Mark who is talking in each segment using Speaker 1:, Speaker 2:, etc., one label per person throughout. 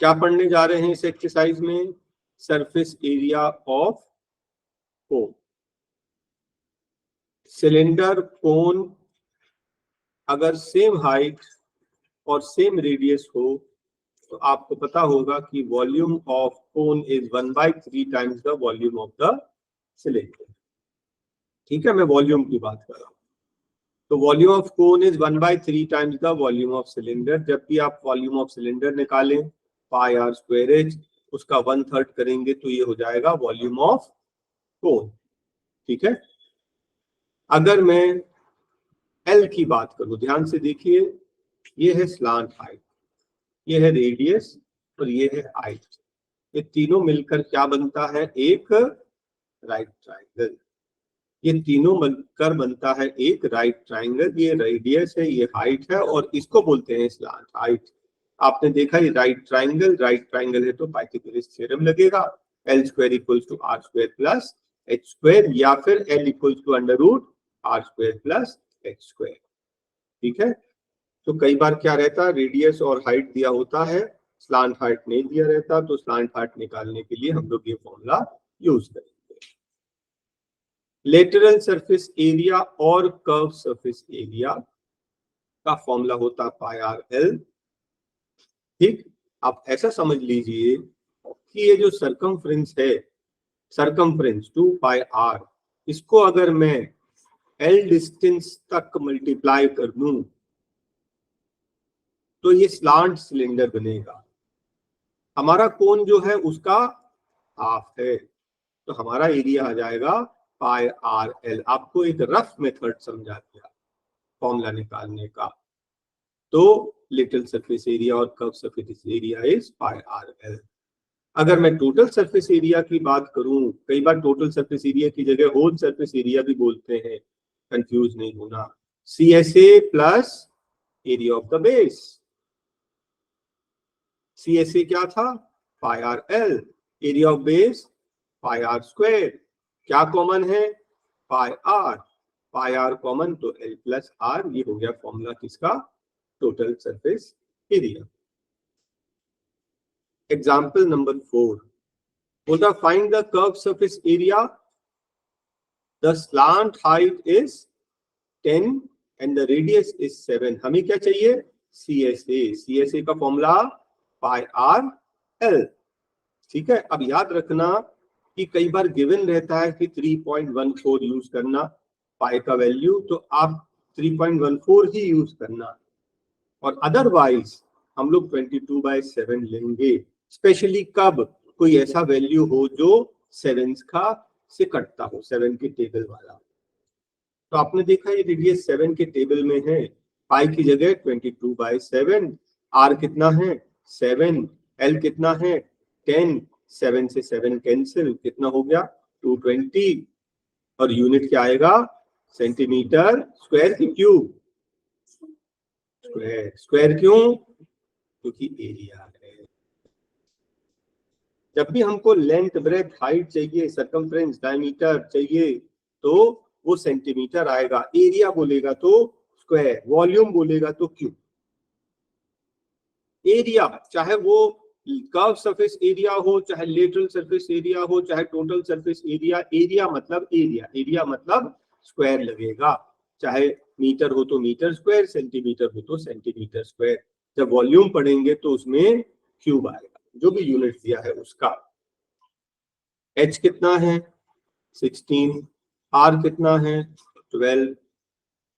Speaker 1: क्या पढ़ने जा रहे हैं इस एक्सरसाइज में? Surface area of cone. Cylinder cone अगर सेम हाइट और सेम रेडियस हो तो आपको पता होगा कि volume of cone is 1/3 times the volume of the cylinder. ठीक है, मैं वॉल्यूम की बात कर रहा हूं। तो volume of cone is 1/3 times the volume of cylinder. जब भी आप वॉल्यूम ऑफ सिलेंडर निकालें पाई आर स्क्वायर एच, उसका 1/3 करेंगे तो ये हो जाएगा वॉल्यूम ऑफ कोन। ठीक है, अगर मैं एल की बात करूं, ध्यान से देखिए, ये है स्लांट हाइट, ये है रेडियस और ये है हाइट। ये तीनों मिलकर क्या बनता है? एक राइट ट्राइंगल। ये तीनों मिलकर बनता है एक राइट ट्राइंगल। ये रेडियस है, ये हाइट है और इसको बोलते हैं स्लांट हाइट। आपने देखा ये राइट ट्राइंगल है तो पाइथागोरस थ्योरम लगेगा। L square equals to R square plus H square, या फिर L equals to under root R square plus H square. ठीक है, तो कई बार क्या रहता है, रेडियस और हाइट दिया होता है, स्लांट हाइट नहीं दिया रहता, तो स्लांट हाइट निकालने के लिए हम लोग ये फॉर्मूला यूज करेंगे। लेटरल सरफेस एरिया और कर्व सरफेस एरिया का फॉर्मूला होता है पाई आर एल। ठीक, आप ऐसा समझ लीजिए कि ये जो सरकमफ्रेंस है, सरकमफ्रेंस 2 पाई आर, इसको अगर मैं एल डिस्टेंस तक मल्टीप्लाई कर दूं तो ये स्लांट सिलेंडर बनेगा। हमारा कोन जो है उसका हाफ है, तो हमारा एरिया आ जाएगा पाई आर एल। आपको एक रफ मेथड समझा दिया फॉर्मूला निकालने का। तो लिटिल सरफेस एरिया और curve surface area is pi R L. अगर मैं टोटल सरफेस एरिया की बात करूं, कई बार टोटल सरफेस एरिया की जगह होल सरफेस एरिया भी बोलते हैं, कंफ्यूज नहीं होना। CSA plus area of the base. CSA क्या था? Pi R L. Area of base pi R square. क्या कॉमन है? Pi R. Pi R common तो एल प्लस आर। ये हो गया फॉर्मूला किसका? Total surface area. Example number 4 होता, find the curve surface area, the slant height is 10 and the radius is 7। हमें क्या चाहिए? CSA। CSA का फॉर्मूला पाई आर एल। ठीक है, अब याद रखना कि कई बार गिवन रहता है कि 3.14 यूज करना पाई का वैल्यू, तो आप 3.14 ही यूज करना, और अदरवाइज हम लोग 22/7 लेंगे। स्पेशली कब कोई ऐसा वैल्यू हो जो 7 का से कटता हो, 7 के टेबल वाला। तो आपने देखा ये रेडियस 7 के टेबल में है, पाई की जगह 22/7। आर कितना है? 7। एल कितना है? 10। 7 से 7 कैंसिल, कितना हो गया? 220। और यूनिट क्या आएगा? सेंटीमीटर स्क्वायर की क्यूब? स्क्वायर। स्क्वायर क्यों? क्योंकि एरिया है। जब भी हमको लेंथ, ब्रेथ, हाइट चाहिए, सरकमफ्रेंस, डायमीटर चाहिए, तो वो सेंटीमीटर आएगा। एरिया बोलेगा तो स्क्वायर, वॉल्यूम बोलेगा तो क्यूब। एरिया चाहे वो कर्व सरफेस एरिया हो, चाहे लेटरल सरफेस एरिया हो, चाहे टोटल सरफेस एरिया, एरिया मतलब एरिया, एरिया मतलब स्क्वायर लगेगा। चाहे मीटर हो तो मीटर स्क्वायर, सेंटीमीटर हो तो सेंटीमीटर स्क्वायर। जब वॉल्यूम पढ़ेंगे तो उसमें क्यूब आएगा, जो भी यूनिट दिया है उसका। H कितना है? 16। R कितना है? 12।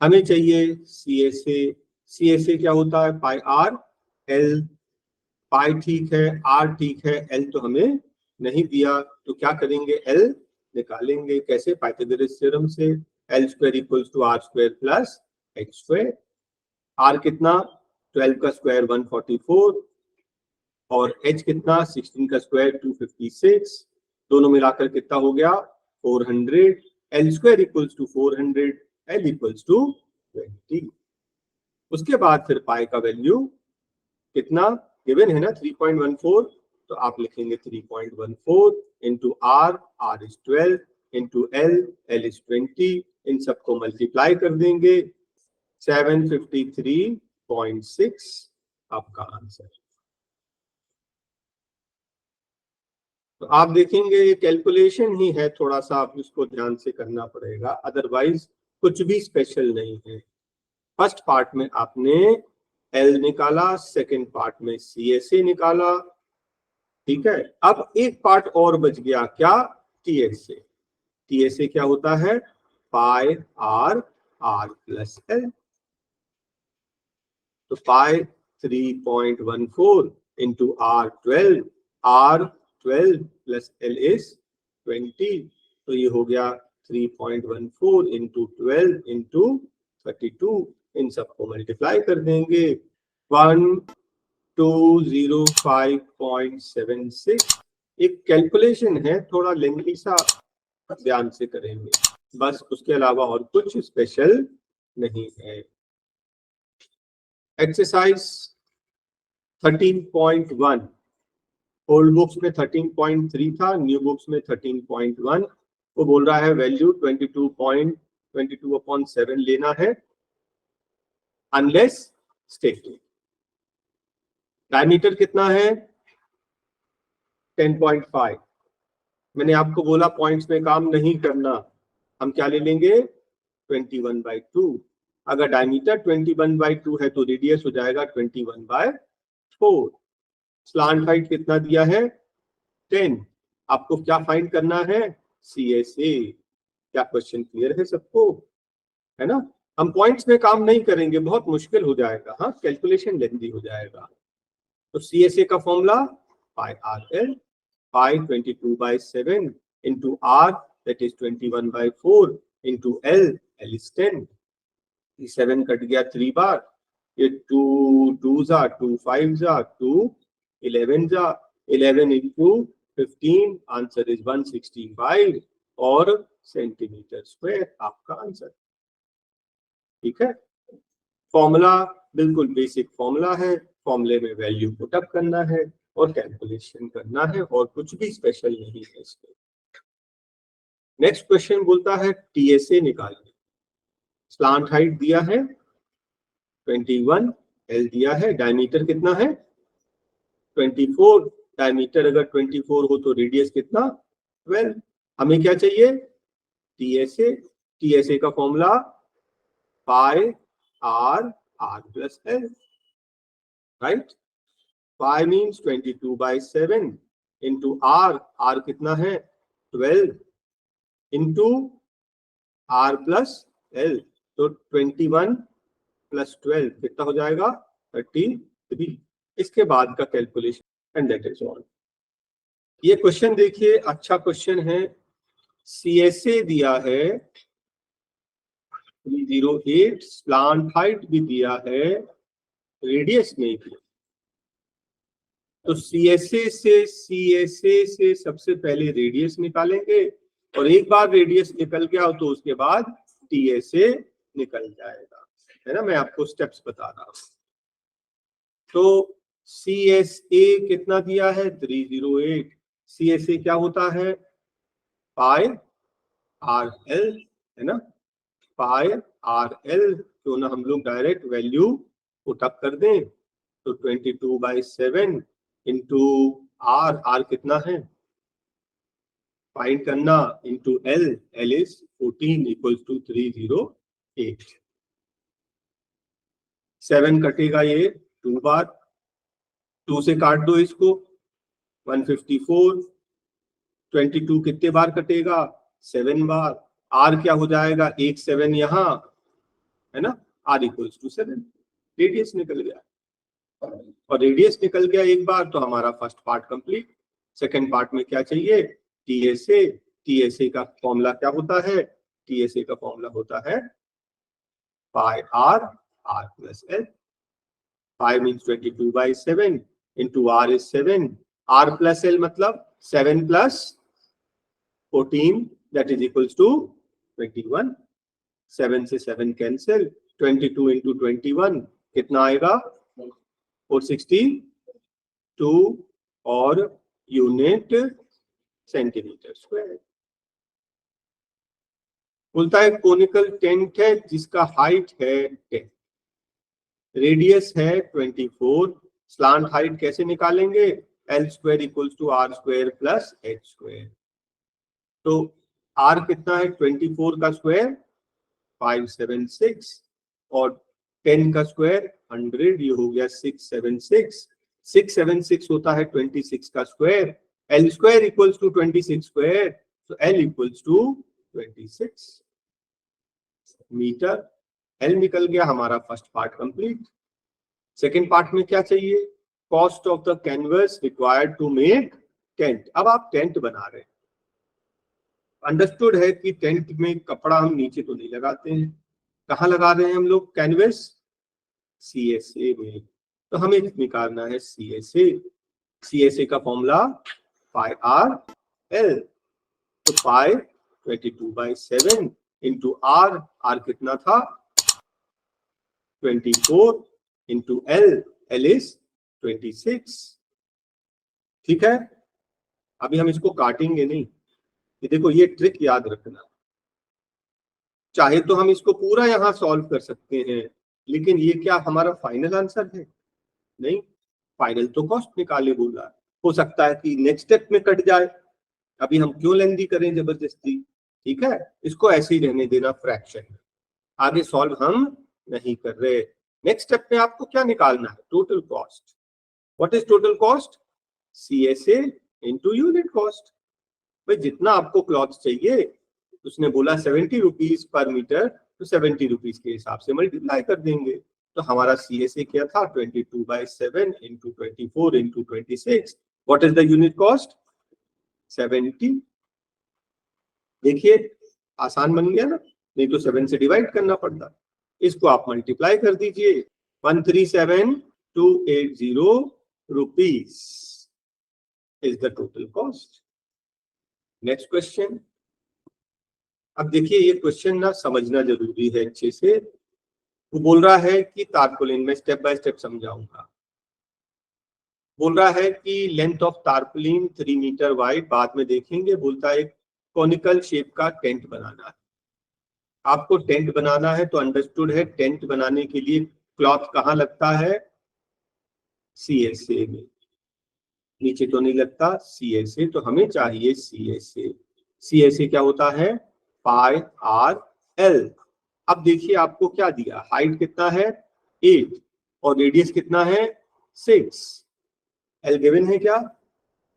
Speaker 1: हमें चाहिए CSA। CSA क्या होता है? Pi R L. पाई ठीक है, आर ठीक है, एल तो हमें नहीं दिया, तो क्या करेंगे? एल निकालेंगे। कैसे? पाइथागोरस थ्योरम से। L square equals to R square plus X square. R कितना? 12 का स्क्वायर 144, और एच कितना? 16 का स्क्वायर 256। दोनों मिलाकर कितना हो गया? 400। L square equals to 400, L equals to 20। उसके बाद फिर पाई का वैल्यू कितना गिवन है ना? 3.14, तो आप लिखेंगे 3.14 into R, R is 12, into L, L is 20। इन सबको मल्टीप्लाई कर देंगे, 753.6 आपका आंसर। तो आप देखेंगे ये कैलकुलेशन ही है, थोड़ा सा आप इसको ध्यान से करना पड़ेगा, अदरवाइज कुछ भी स्पेशल नहीं है। फर्स्ट पार्ट में आपने एल निकाला, सेकंड पार्ट में CSA निकाला, ठीक है। अब एक पार्ट और बच गया, क्या? TSA। TSA क्या होता है? Pi R R plus L. तो पाई 3.14 into R12, R12 plus L is 20, तो ये हो गया 3.14 इंटू 12 इंटू 32। इन सबको मल्टीप्लाई कर देंगे, 1205.76। एक कैलकुलेशन है, थोड़ा लेंथी सा, ध्यान से करेंगे बस, उसके अलावा और कुछ स्पेशल नहीं है। एक्सरसाइज 13.1, ओल्ड बुक्स में 13.3 था, न्यू बुक्स में 13.1। वो बोल रहा है वैल्यू 22.22/7 लेना है अनलेस स्टेटेड। डायमीटर कितना है? 10.5। मैंने आपको बोला पॉइंट्स में काम नहीं करना, हम क्या ले लेंगे? 21/2। अगर डायमीटर 21/2 है तो रेडियस हो जाएगा 21/4। स्लांट हाइट कितना दिया है? 10। आपको क्या फाइंड करना है? CSA। क्या क्वेश्चन क्लियर है सबको? है ना? हम पॉइंट्स में काम नहीं करेंगे, बहुत मुश्किल हो जाएगा, हाँ, कैलकुलेशन लेंदी हो जाएगा। तो CSA का formula pi R L, pi 22/7 into R that is 21/4 into L, L is 10। 7 cut गया 3 बार, ये 2 2 जा 2 5 जा 2 11 जा 11 इंटू 15, आंसर इज 165 और सेंटीमीटर स्क्वायर आपका आंसर। ठीक है, फॉर्मूला बिल्कुल बेसिक फॉर्मूला है, फॉर्मूले में वैल्यू पुट अप करना है और कैलकुलेशन करना है, और कुछ भी स्पेशल नहीं है इसमें। नेक्स्ट क्वेश्चन बोलता है TSA निकालिए। स्लांट हाइट दिया है 21, एल दिया है, डायमीटर कितना है? 24। डायमीटर अगर 24 हो तो रेडियस कितना? 12। हमें क्या चाहिए? TSA। TSA का formula pi R R plus L, right. Pi means 22/7 into R, R कितना है? 12 इंटू आर प्लस एल, तो 21 प्लस 12 कितना हो जाएगा? 33। इसके बाद का calculation and that is all. ये क्वेश्चन देखिए, अच्छा क्वेश्चन है। CSA दिया है 308, स्लांट हाइट भी दिया है, रेडियस नहीं दिया। तो CSA से सबसे पहले रेडियस निकालेंगे, और एक बार रेडियस निकल गया तो उसके बाद TSA निकल जाएगा, है ना। मैं आपको स्टेप्स बता रहा हूं। तो CSA कितना दिया है? 308। CSA क्या होता है? पाई आर एल, है ना। पाई आर एल, क्यों ना हम लोग डायरेक्ट वैल्यू पुट अप कर दें। तो 22/7 इंटू आर, आर कितना है? फाइंड करना, into L, L is 14 equals to 308। 7 कटेगा ये 2 बार, 2 से काट दो इसको, 154। 22 कितने बार कटेगा? 7 बार। आर क्या हो जाएगा? 1 7 यहाँ, है ना, आर इक्वल्स टू 7। रेडियस निकल गया, और रेडियस निकल गया एक बार तो हमारा first part complete. Second part में क्या चाहिए? TSA। TSA का फॉर्मूला क्या होता है? TSA का फॉर्मूला होता है pi R R plus L. Pi means 22/7 into R is 7, R plus L मतलब 7 plus 14 that is equals to 21। 7 से 7 कैंसिल, 22 इंटू 21 कितना आएगा? 462 और यूनिट सेंटीमीटर स्क्वायर। बोलता है कोनिकल टेंट है जिसका हाइट है 10, रेडियस है 24। स्लांट हाइट कैसे निकालेंगे? L square equals to R square plus H square. तो R कितना है 24 का स्क्वायर 576 और 10 का स्क्वायर 100, ये हो गया 676। 676 होता है 26 का square. L square equals to 26 square, तो L equals to 26 metre. L निकल गया, हमारा first part complete. Second part में क्या चाहिए? Cost of the canvas required to make tent. अब आप टेंट बना रहे हैं, अंडरस्टूड है कि टेंट में कपड़ा हम नीचे तो नहीं लगाते हैं, कहाँ लगा रहे हैं हम लोग कैनवस? CSA में। तो हमें निकालना है CSA। CSA का फॉर्मूला पाई आर एल, तो पाई 22/7 इंटू आर। आर कितना था 24 इंटू एल, एल इज 26। ठीक है, अभी हम इसको काटेंगे नहीं, ये देखो ये ट्रिक याद रखना। चाहे तो हम इसको पूरा यहां सॉल्व कर सकते हैं, लेकिन ये क्या हमारा फाइनल आंसर है? नहीं, फाइनल तो कॉस्ट निकाले बोला। हो सकता है कि नेक्स्ट स्टेप में कट जाए, अभी हम क्यों लेंदी करें जबरदस्ती। ठीक है, इसको ऐसे ही रहने देना फ्रैक्शन, आगे सॉल्व हम नहीं कर रहे। नेक्स्ट स्टेप में आपको क्या निकालना है? Total cost. What is total cost? CSA into unit cost. भाई जितना आपको क्लॉथ चाहिए, उसने बोला 70 रुपीज पर मीटर, तो 70 रुपीज के हिसाब से मल्टीप्लाई कर देंगे। तो हमारा CSA क्या था 22/7 into 24 into 26। What is the unit cost? 70। देखिए आसान बन गया ना, नहीं तो 7 से डिवाइड करना पड़ता। इसको आप मल्टीप्लाई कर दीजिए, 137,280 rupees is the total cost. Next question. अब देखिए ये क्वेश्चन ना समझना जरूरी है अच्छे से। वो बोल रहा है कि तारपुलिन, में स्टेप बाय स्टेप समझाऊंगा। बोल रहा है कि length of tarpaulin 3 metre wide, बाद में देखेंगे। बोलता है कॉनिकल शेप का टेंट बनाना है। आपको टेंट बनाना है तो अंडरस्टूड है, टेंट बनाने के लिए क्लॉथ कहाँ लगता है? CSA में। नीचे तो नहीं लगता CSA, तो हमें चाहिए CSA। CSA क्या होता है? Pi R L. अब देखिए आपको क्या दिया, हाइट कितना है 8 और रेडियस कितना है 6। एल गिवन है क्या?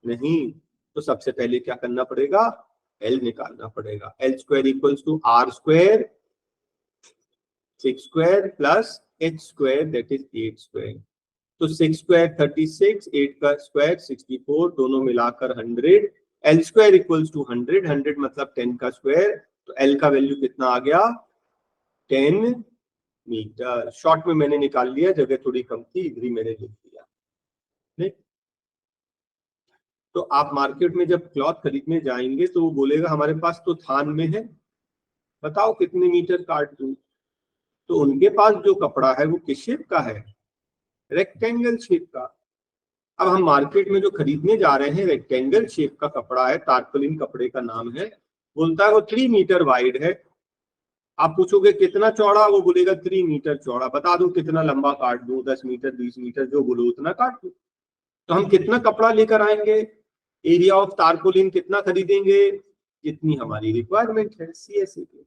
Speaker 1: नहीं, तो सबसे पहले क्या करना पड़ेगा? एल निकालना पड़ेगा। L square equals to R square 6 square plus H square that is 8 square. तो 6 स्क्वायर 36, 8 का स्क्वायर 64, दोनों मिलाकर 100। एल स्क्वायर इक्वल्स टू 100, 100 मतलब 10 का स्क्वायर। तो एल का वैल्यू कितना आ गया? 10 मीटर। शॉर्ट में मैंने निकाल लिया, जगह थोड़ी कम थी, इधर ही मैंने लिख दिया। ठीक, तो आप मार्केट में जब क्लॉथ खरीदने जाएंगे तो वो बोलेगा हमारे पास तो थान में है, बताओ कितने मीटर काट दूं। तो उनके पास जो कपड़ा है वो किस शेप का है? रेक्टेंगल शेप का। अब हम मार्केट में जो खरीदने जा रहे हैं रेक्टेंगल शेप का कपड़ा है, तारपुलिन कपड़े का नाम है। बोलता है वो 3 मीटर वाइड है। आप पूछोगे कितना चौड़ा, वो बोलेगा 3 मीटर चौड़ा। बता दूं कितना लंबा काट दूं? 10 मीटर 20 मीटर, जो बोलो उतना काट दूं। तो हम कितना कपड़ा लेकर आएंगे? एरिया ऑफ तारपुलिन कितना खरीदेंगे? जितनी हमारी रिक्वायरमेंट है CSA की।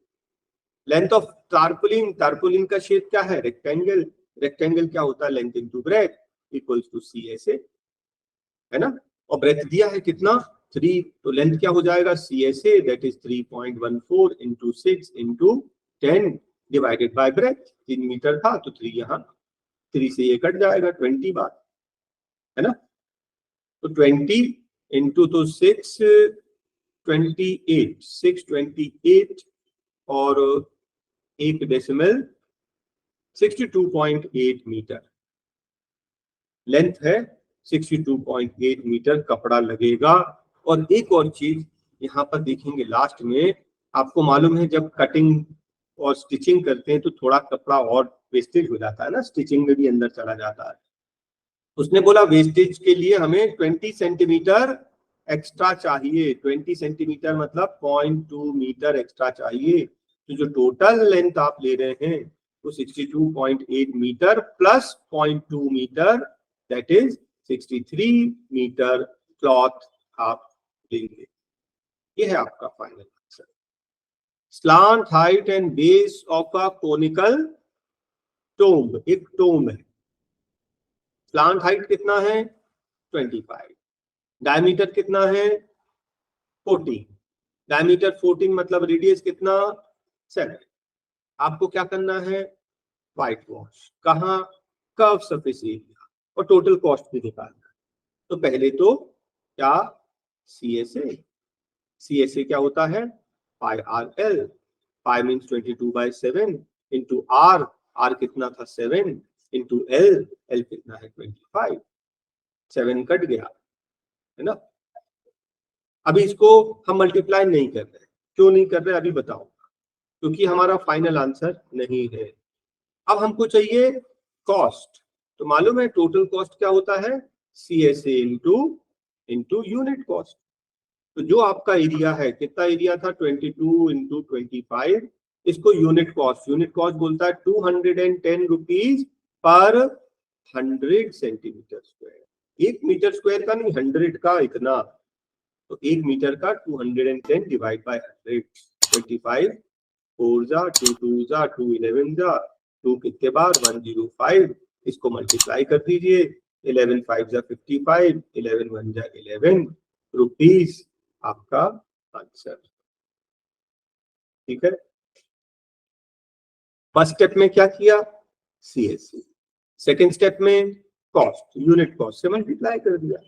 Speaker 1: लेंथ ऑफ तारपुलिन, तारपुलिन का शेप क्या है? रेक्टेंगल। रेक्टेंगल क्या होता है? Length into breadth equals to CSA, है ना। और ब्रेथ दिया है कितना? 3, तो लेंथ क्या हो जाएगा? CSA that is 3.14 into 6 into 10 divided by breadth. 3 metre था तो 3 यहाँ, 3 से ये कट जाएगा 20 बार, है ना। तो 20 इंटू तो 628 और 1 डेसिमल 62.8 मीटर लेंथ है। 62.8 मीटर कपड़ा लगेगा। और एक और चीज यहाँ पर देखेंगे लास्ट में, आपको मालूम है जब कटिंग और स्टिचिंग करते हैं तो थोड़ा कपड़ा और वेस्टेज हो जाता है ना, स्टिचिंग में भी अंदर चला जाता है। उसने बोला वेस्टेज के लिए हमें 20 सेंटीमीटर एक्स्ट्रा चाहिए। 20 सेंटीमीटर मतलब 0.2 मीटर एक्स्ट्रा चाहिए। तो जो टोटल लेंथ आप ले रहे हैं वो 62.8 metre plus 0.2 metre that is 63 metre cloth आप लेंगे। ये है आपका final answer. Slant height and base of a conical tomb, एक टोम्ब है। स्लांट हाइट कितना है 25, डायमीटर कितना है 14, डायमीटर 14 मतलब रेडियस कितना 7। आपको क्या करना है व्हाइट वॉश, कहाँ कर्व सरफेस एरिया, और टोटल कॉस्ट भी निकालना है। तो पहले तो क्या CSA, CSA क्या होता है pi R L, pi means 22/7 into R, R कितना था 7 इंटू एल, एल कितना है 25, 7 कट गया है ना। अभी इसको हम मल्टीप्लाई नहीं कर रहे, क्यों नहीं कर रहे अभी बताओ, क्योंकि हमारा फाइनल आंसर नहीं है। अब हमको चाहिए कॉस्ट, तो मालूम है टोटल कॉस्ट क्या होता है CSA इंटू यूनिट कॉस्ट। तो जो आपका एरिया है, कितना एरिया था 22 इंटू 25, इसको यूनिट कॉस्ट बोलता है 210 rupees per 100 centimetre square. 1 metre square का नहीं 100 का, इतना तो 1 मीटर का 210 डिवाइड बाय 100, 25 4 जा 2 2 जा 2 11 जा 2 कितने बार 105, इसको मल्टीप्लाई कर दीजिए, 11 5 जा 55, 11 1 जा 11 रुपीज आपका आंसर। ठीक है, फर्स्ट स्टेप में क्या किया CSA, सेकेंड स्टेप में कॉस्ट, यूनिट कॉस्ट से मल्टीप्लाई कर दिया।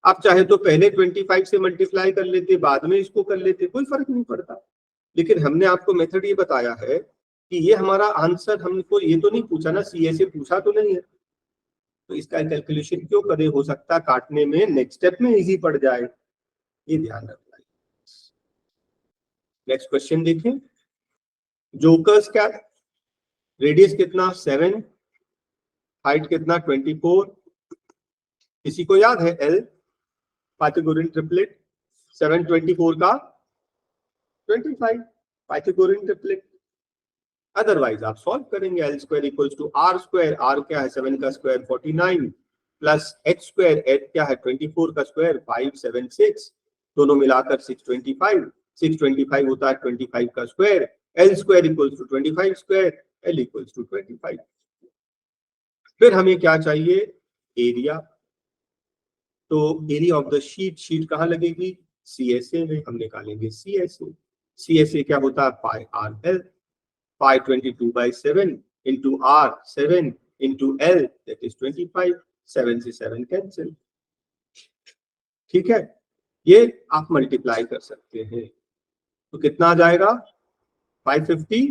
Speaker 1: आप चाहे तो पहले 25 से मल्टीप्लाई कर लेते, बाद में इसको कर लेते, कोई फर्क नहीं पड़ता, लेकिन हमने आपको मेथड ये बताया है कि ये हमारा आंसर, हमको ये तो नहीं पूछा ना CSA पूछा तो नहीं है, तो इसका कैलकुलेशन क्यों करे, हो सकता है काटने में नेक्स्ट स्टेप में इजी पड़ जाए, ये ध्यान रखना है। नेक्स्ट क्वेश्चन देखें, जोकर्स क्या, रेडियस कितना 7, हाइट कितना 24, किसी को याद है L, पाइथागोरियन ट्रिपलेट, 7 24 का 25, पाइथागोरियन ट्रिपलेट। अदरवाइज आप सॉल्व करेंगे, L square equals to R square, R क्या है 7 का square 49 plus H square, H क्या है 24 का स्क्वायर 576, दोनों मिलाकर 625, 625 होता है 25 का square, L square equals to 25 square, L equals to 25। फिर हमें क्या चाहिए एरिया, तो area of the sheet, sheet कहाँ लगेगी CSA में, हम निकालेंगे CSA, CSA क्या होता है pi R L, pi 22/7 into R 7 into L that is 25, 7 से 7 कैंसिल। ठीक है, ये आप मल्टीप्लाई कर सकते हैं, तो कितना आ जाएगा 550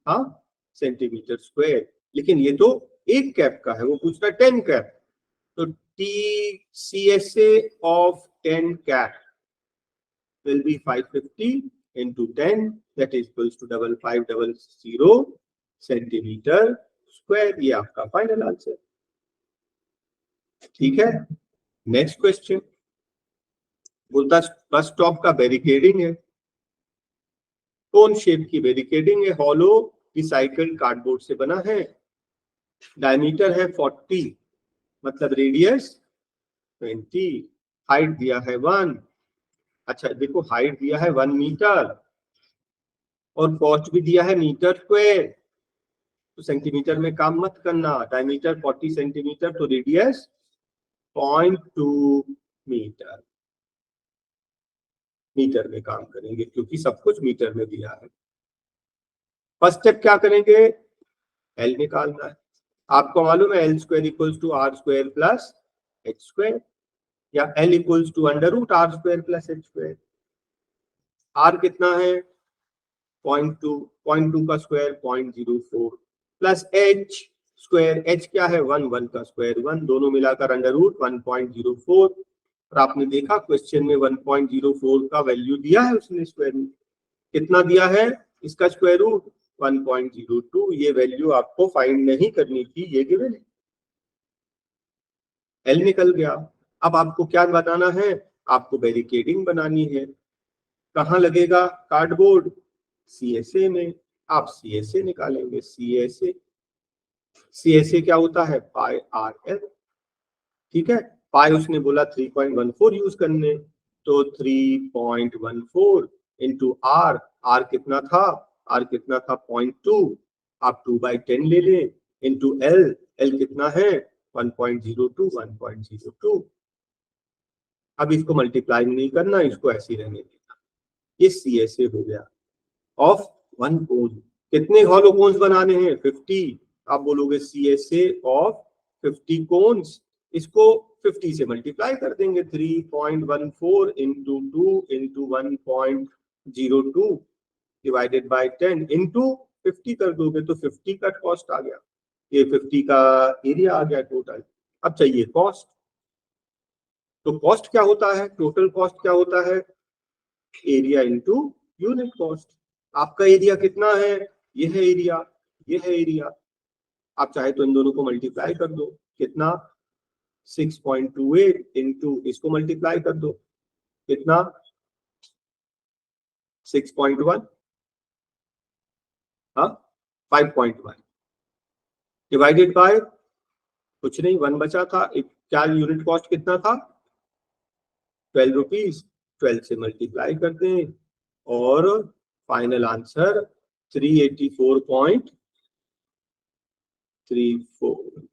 Speaker 1: हाँ सेंटीमीटर स्क्वायर, लेकिन ये तो एक कैप का है, वो पूछ रहा है 10 कैप, तो CSA of 10 cap will be 550 into 10 that is equals to 5500 centimetre square. ये आपका फाइनल आंसर। ठीक है, नेक्स्ट क्वेश्चन बोलता बस स्टॉप का बैरिकेडिंग है, कौन शेप की बैरिकेडिंग है, हॉलो रिसाइकल्ड कार्डबोर्ड से बना है, डायमीटर है 40 मतलब रेडियस 20, हाइट दिया है 1, अच्छा देखो हाइट दिया है 1 मीटर और कॉस्ट भी दिया है मीटर स्क्वायर, तो सेंटीमीटर में काम मत करना, डायमीटर 40 सेंटीमीटर तो रेडियस 0.2 मीटर, मीटर में काम करेंगे क्योंकि सब कुछ मीटर में दिया है। फर्स्ट स्टेप क्या करेंगे एल निकालना है, आपको मालूम है L square equals to R square plus H square, या L equals to under root R square plus H square. R कितना है 0.2, 0.2 का square 0.04 plus H square, H क्या है 1, 1 का स्क्वायर 1, दोनों मिलाकर अंडर रूट 1.04, और आपने देखा क्वेश्चन में 1.04 का वैल्यू दिया है उसने, स्क्वायर रूट कितना दिया है इसका स्क्वायर रूट 1.02, ये वैल्यू आपको फाइंड नहीं करनी थी, ये गिवन है, एल निकल गया। अब आपको क्या बनाना है, आपको बैरिकेडिंग बनानी है, कहाँ लगेगा कार्डबोर्ड CSA में, आप CSA निकालेंगे, CSA क्या होता है पाई आर एल, ठीक है। पाई उसने बोला 3.14 यूज करने, तो 3.14 इंटू आर, आर कितना था, आर कितना था 0.2, आप 2/10 ले लें, इंटू एल, एल कितना है 1.02, 1.02। अब इसको मल्टीप्लाई नहीं करना, इसको ऐसे ही रहने देना। ये सी एस ए हो गया ऑफ वन कोन। कितने हॉलो कोन्स बनाने हैं 50, आप बोलोगे C S A of 50 cones, इसको 50 से मल्टीप्लाई कर देंगे, 3.14 into 2 into 1.02 divided by 10 into 50 कर दोगे तो 50 का कॉस्ट आ गया, ये 50 का एरिया आ गया टोटल। अब चाहिए कॉस्ट, तो कॉस्ट क्या होता है, टोटल कॉस्ट क्या होता है, एरिया इंटू यूनिट कॉस्ट। आपका एरिया कितना है, ये है एरिया, ये है एरिया, आप चाहे तो इन दोनों को मल्टीप्लाई कर दो, कितना 6.28 इंटू इसको मल्टीप्लाई कर दो, कितना 6.1, हाँ 5.1 डिवाइडेड बाय कुछ नहीं, 1 बचा था, क्या यूनिट कॉस्ट कितना था 12 रुपीज, 12 से मल्टीप्लाई करते हैं और फाइनल आंसर 384.34